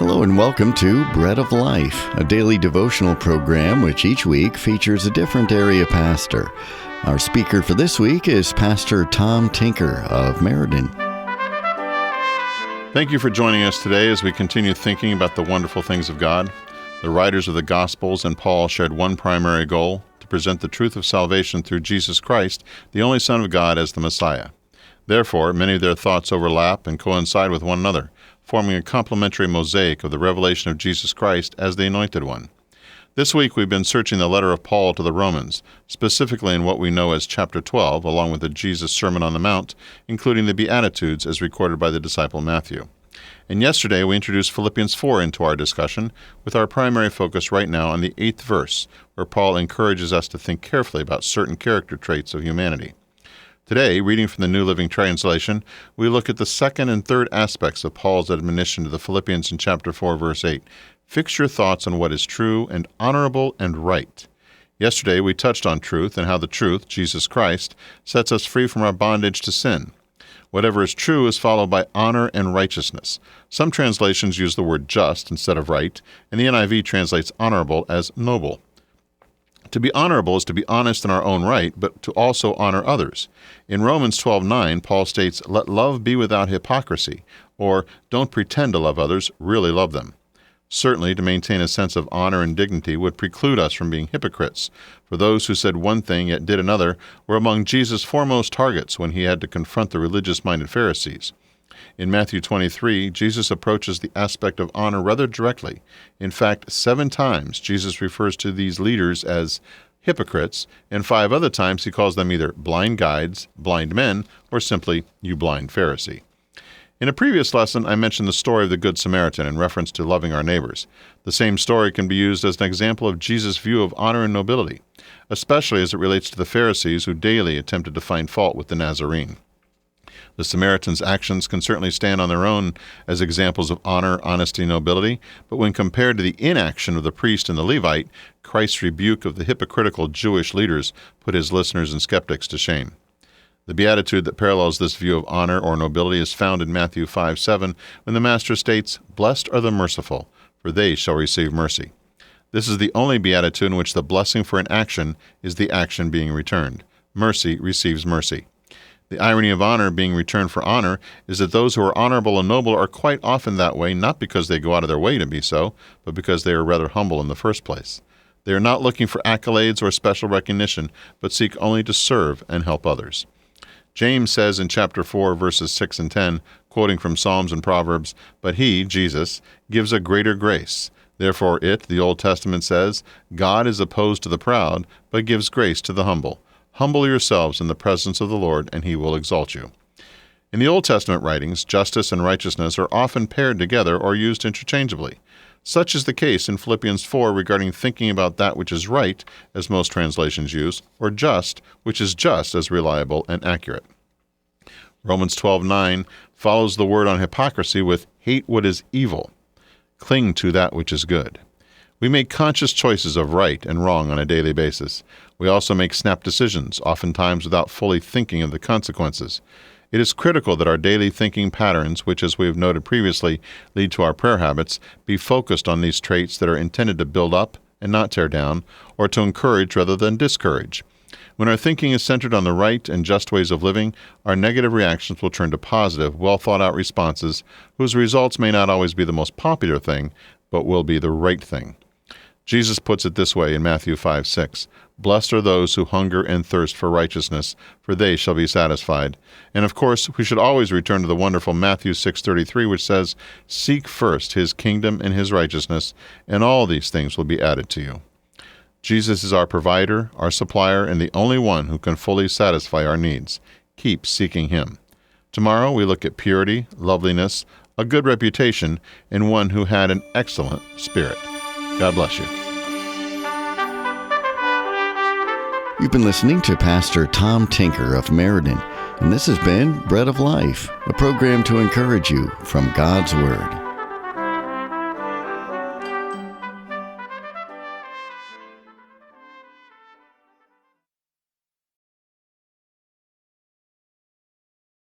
Hello and welcome to Bread of Life, a daily devotional program which each week features a different area pastor. Our speaker for this week is Pastor Tom Tinker of Meriden. Thank you for joining us today as we continue thinking about the wonderful things of God. The writers of the Gospels and Paul shared one primary goal: to present the truth of salvation through Jesus Christ, the only Son of God, as the Messiah. Therefore, many of their thoughts overlap and coincide with one another, forming a complementary mosaic of the revelation of Jesus Christ as the Anointed One. This week we've been searching the letter of Paul to the Romans, specifically in what we know as chapter 12, along with the Jesus Sermon on the Mount, including the Beatitudes as recorded by the disciple Matthew. And yesterday we introduced Philippians 4 into our discussion, with our primary focus right now on the 8th verse, where Paul encourages us to think carefully about certain character traits of humanity. Today, reading from the New Living Translation, we look at the second and third aspects of Paul's admonition to the Philippians in chapter 4, verse 8. Fix your thoughts on what is true and honorable and right. Yesterday, we touched on truth and how the truth, Jesus Christ, sets us free from our bondage to sin. Whatever is true is followed by honor and righteousness. Some translations use the word just instead of right, and the NIV translates honorable as noble. To be honorable is to be honest in our own right, but to also honor others. In Romans 12:9, Paul states, "Let love be without hypocrisy," or "Don't pretend to love others, really love them." Certainly, to maintain a sense of honor and dignity would preclude us from being hypocrites, for those who said one thing yet did another were among Jesus' foremost targets when he had to confront the religious-minded Pharisees. In Matthew 23, Jesus approaches the aspect of honor rather directly. In fact, 7 times Jesus refers to these leaders as hypocrites, and 5 other times he calls them either blind guides, blind men, or simply, "You blind Pharisee." In a previous lesson, I mentioned the story of the Good Samaritan in reference to loving our neighbors. The same story can be used as an example of Jesus' view of honor and nobility, especially as it relates to the Pharisees who daily attempted to find fault with the Nazarene. The Samaritan's actions can certainly stand on their own as examples of honor, honesty, and nobility, but when compared to the inaction of the priest and the Levite, Christ's rebuke of the hypocritical Jewish leaders put his listeners and skeptics to shame. The beatitude that parallels this view of honor or nobility is found in Matthew 5:7, when the Master states, "Blessed are the merciful, for they shall receive mercy." This is the only beatitude in which the blessing for an action is the action being returned. Mercy receives mercy. The irony of honor being returned for honor is that those who are honorable and noble are quite often that way, not because they go out of their way to be so, but because they are rather humble in the first place. They are not looking for accolades or special recognition, but seek only to serve and help others. James says in chapter 4, verses 6 and 10, quoting from Psalms and Proverbs, "But he, Jesus, gives a greater grace. Therefore the Old Testament says, God is opposed to the proud, but gives grace to the humble. Humble yourselves in the presence of the Lord, and he will exalt you." In the Old Testament writings, justice and righteousness are often paired together or used interchangeably. Such is the case in Philippians 4 regarding thinking about that which is right, as most translations use, or just, which is just as reliable and accurate. Romans 12:9 follows the word on hypocrisy with "hate what is evil. Cling to that which is good." We make conscious choices of right and wrong on a daily basis. We also make snap decisions, oftentimes without fully thinking of the consequences. It is critical that our daily thinking patterns, which, as we have noted previously, lead to our prayer habits, be focused on these traits that are intended to build up and not tear down, or to encourage rather than discourage. When our thinking is centered on the right and just ways of living, our negative reactions will turn to positive, well-thought-out responses, whose results may not always be the most popular thing, but will be the right thing. Jesus puts it this way in Matthew 5:6, "Blessed are those who hunger and thirst for righteousness, for they shall be satisfied." And of course, we should always return to the wonderful Matthew 6:33, which says, "Seek first his kingdom and his righteousness, and all these things will be added to you." Jesus is our provider, our supplier, and the only one who can fully satisfy our needs. Keep seeking him. Tomorrow we look at purity, loveliness, a good reputation, and one who had an excellent spirit. God bless you. You've been listening to Pastor Tom Tinker of Meriden, and this has been Bread of Life, a program to encourage you from God's Word.